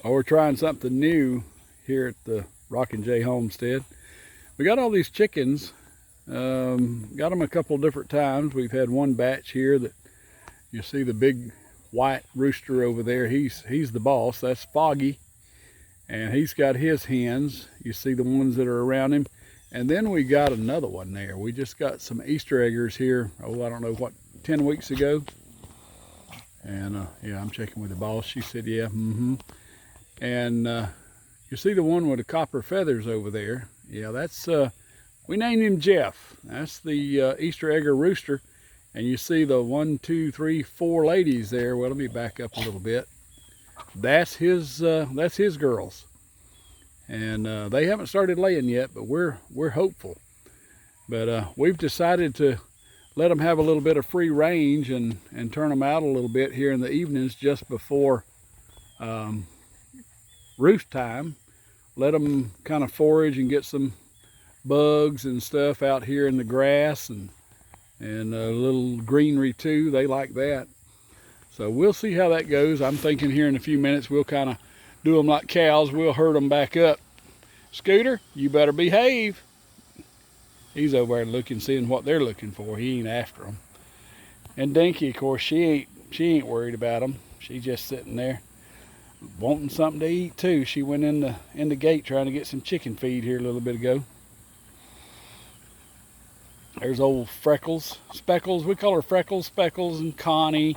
Oh, we're trying something new here at the Rockin' J Homestead. We got all these chickens. Got them a couple different times. We've had one batch here that you see the big white rooster over there. He's the boss. That's Foggy. And he's got his hens. You see the ones that are around him. And then we got another one there. We just got some Easter eggers here. Oh, I don't know what, 10 weeks ago. And yeah, I'm checking with the boss. She said, yeah, And you see the one with the copper feathers over there. Yeah, that's, we named him Jeff. That's the Easter egger rooster. And you see the 1, 2, 3, 4 ladies there. Well, let me back up a little bit. That's his girls. And they haven't started laying yet, but we're hopeful. But we've decided to let them have a little bit of free range and turn them out a little bit here in the evenings just before roost time. Let them kind of forage and get some bugs and stuff out here in the grass and a little greenery too. They like that. So we'll see how that goes. I'm thinking here in a few minutes we'll kind of do them like cows. We'll herd them back up. Scooter, you better behave. He's over there looking, seeing what they're looking for. He ain't after them. And Dinky, of course, she ain't worried about them. She's just sitting there wanting something to eat too. She went in the gate trying to get some chicken feed here a little bit ago. There's old Freckles, Speckles. We call her Freckles, Speckles, and Connie.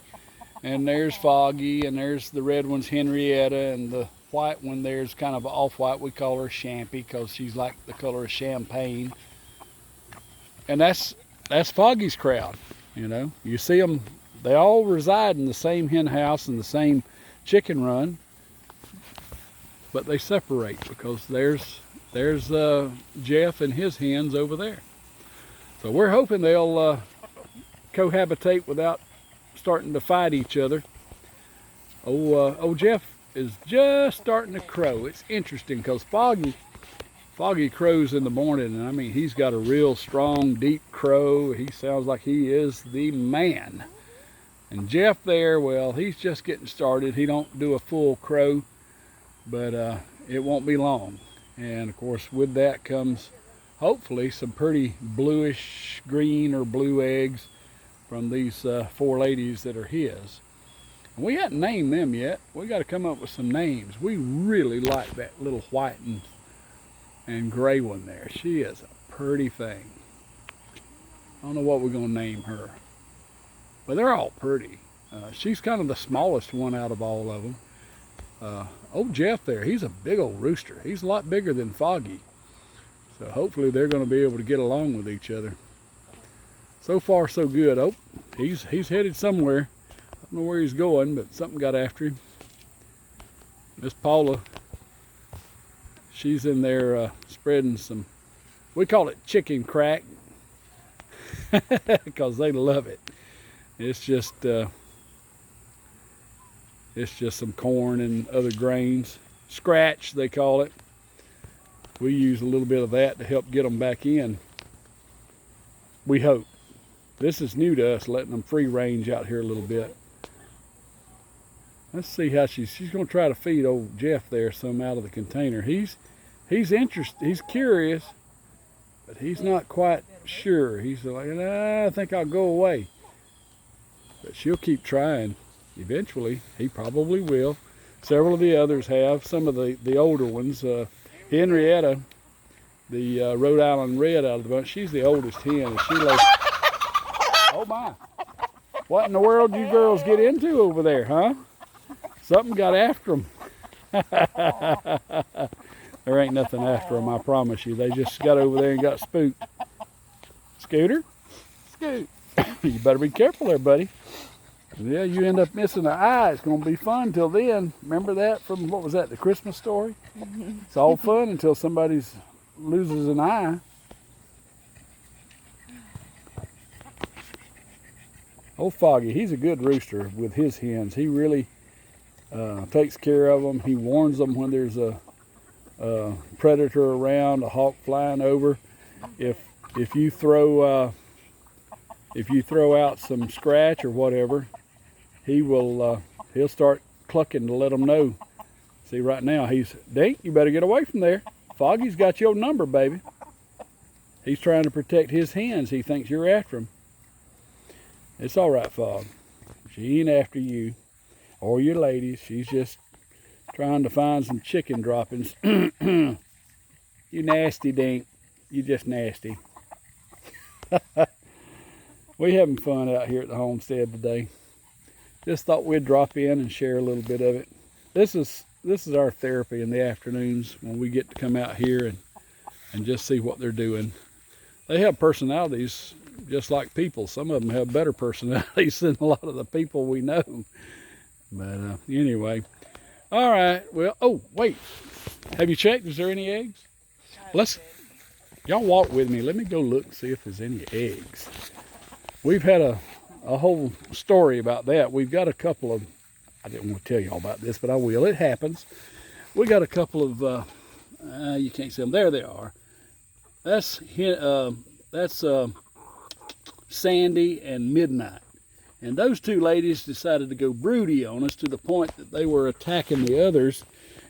And there's Foggy, and there's the red one's Henrietta, and the white one there's kind of off-white. We call her Champy because she's like the color of champagne. And that's Foggy's crowd. You know, you see them. They all reside in the same hen house and the same chicken run, but they separate because there's Jeff and his hens over there. So we're hoping they'll cohabitate without starting to fight each other. Oh, Jeff is just starting to crow. It's interesting because Foggy crows in the morning, and I mean he's got a real strong, deep crow. He sounds like he is the man. And Jeff there, well, he's just getting started. He don't do a full crow, but it won't be long. And of course, with that comes hopefully some pretty bluish green or blue eggs from these 4 ladies that are his. And we hadn't named them yet. We got to come up with some names. We really like that little white and gray one there. She is a pretty thing. I don't know what we're going to name her, but they're all pretty. She's kind of the smallest one out of all of them. Oh, Jeff there, he's a big old rooster. He's a lot bigger than Foggy. So hopefully they're going to be able to get along with each other. So far, so good. Oh, he's headed somewhere. I don't know where he's going, but something got after him. Miss Paula, she's in there spreading some, we call it chicken crack, because they love it. It's just some corn and other grains. Scratch, they call it. We use a little bit of that to help get them back in. We hope. This is new to us, letting them free range out here a little bit. Let's see how she's going to try to feed old Jeff there some out of the container. He's interested, he's curious, but he's not quite sure. He's like, I think I'll go away. But she'll keep trying. Eventually, he probably will. Several of the others have. Some of the older ones. Henrietta, the Rhode Island Red out of the bunch, she's the oldest hen, and she lays. Oh my! What in the world you girls get into over there, huh? Something got after them. There ain't nothing after them, I promise you. They just got over there and got spooked. Scooter, Scoot, you better be careful there, buddy. Yeah, you end up missing an eye. It's going to be fun till then. Remember that from, what was that, the Christmas story? It's all fun until somebody loses an eye. Old Foggy, he's a good rooster with his hens. He really takes care of them. He warns them when there's a predator around, a hawk flying over. If you throw out some scratch or whatever, he'll start clucking to let them know See, right now he's, Dink, you better get away from there. Foggy's got your number, baby. He's trying to protect his hens. He thinks you're after him. It's all right, Fog. She ain't after you or your ladies. She's just trying to find some chicken droppings. You nasty, Dink. You just nasty. We having fun out here at the homestead today. Just thought we'd drop in and share a little bit of it. This is our therapy in the afternoons when we get to come out here and just see what they're doing. They have personalities just like people. Some of them have better personalities than a lot of the people we know. But anyway, all right. Well, oh wait, have you checked? Is there any eggs? Y'all walk with me. Let me go look and see if there's any eggs. We've had a whole story about that. We've got a couple of, I didn't want to tell y'all about this, but I will. It happens. We got a couple of, you can't see them. There they are. That's Sandy and Midnight. And those two ladies decided to go broody on us to the point that they were attacking the others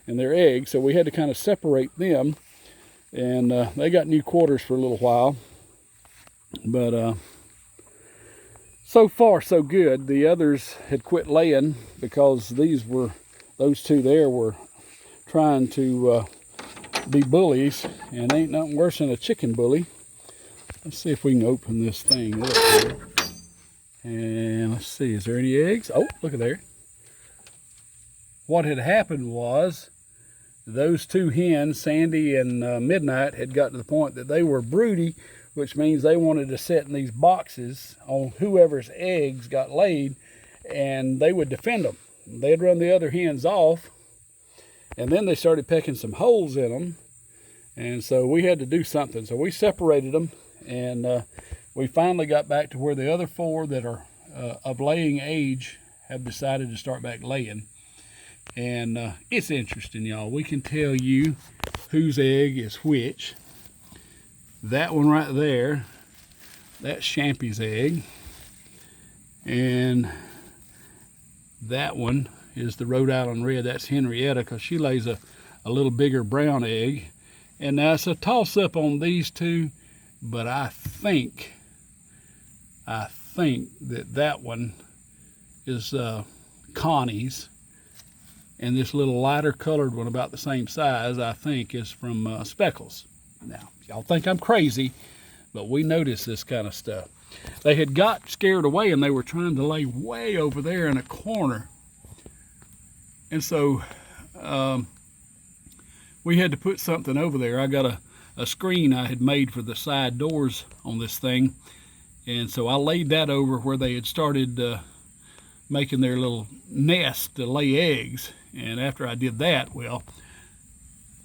and their eggs. So we had to kind of separate them. And they got new quarters for a little while. But so far so good. The others had quit laying because those two there were trying to be bullies, and ain't nothing worse than a chicken bully. Let's see if we can open this thing up here. And let's see, is there any eggs? Oh, look at there. What had happened was those two hens, Sandy and Midnight, had got to the point that they were broody, which means they wanted to sit in these boxes on whoever's eggs got laid, and they would defend them. They'd run the other hens off, and then they started pecking some holes in them, and so we had to do something. So we separated them, and we finally got back to where the other four that are of laying age have decided to start back laying. And it's interesting, y'all. We can tell you whose egg is which. That one right there, that's Champy's egg. And that one is the Rhode Island Red. That's Henrietta, because she lays a little bigger brown egg. And now it's a toss-up on these two, but I think that one is Connie's. And this little lighter colored one, about the same size, I think is from Speckles. Now, y'all think I'm crazy, but we notice this kind of stuff. They had got scared away, and they were trying to lay way over there in a corner. And so we had to put something over there. I got a screen I had made for the side doors on this thing. And so I laid that over where they had started making their little nest to lay eggs. And after I did that, well,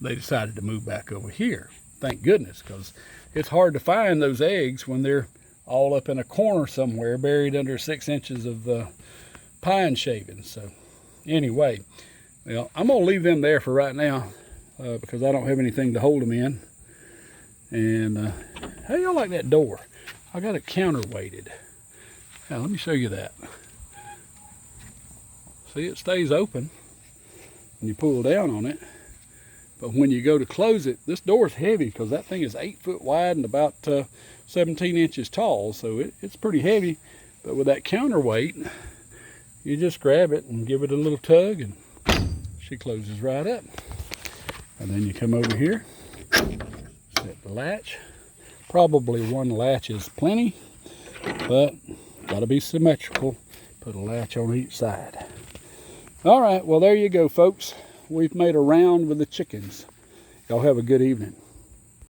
they decided to move back over here. Thank goodness, because it's hard to find those eggs when they're all up in a corner somewhere, buried under 6 inches of pine shavings. So anyway, well, I'm going to leave them there for right now because I don't have anything to hold them in. And how y'all like that door? I got it counterweighted. Now, let me show you that. See, it stays open when you pull down on it. But when you go to close it, this door is heavy because that thing is 8 foot wide and about 17 inches tall. So it's pretty heavy. But with that counterweight, you just grab it and give it a little tug, and she closes right up. And then you come over here, set the latch. Probably one latch is plenty, but got to be symmetrical. Put a latch on each side. All right, well, there you go, folks. We've made a round with the chickens. Y'all have a good evening.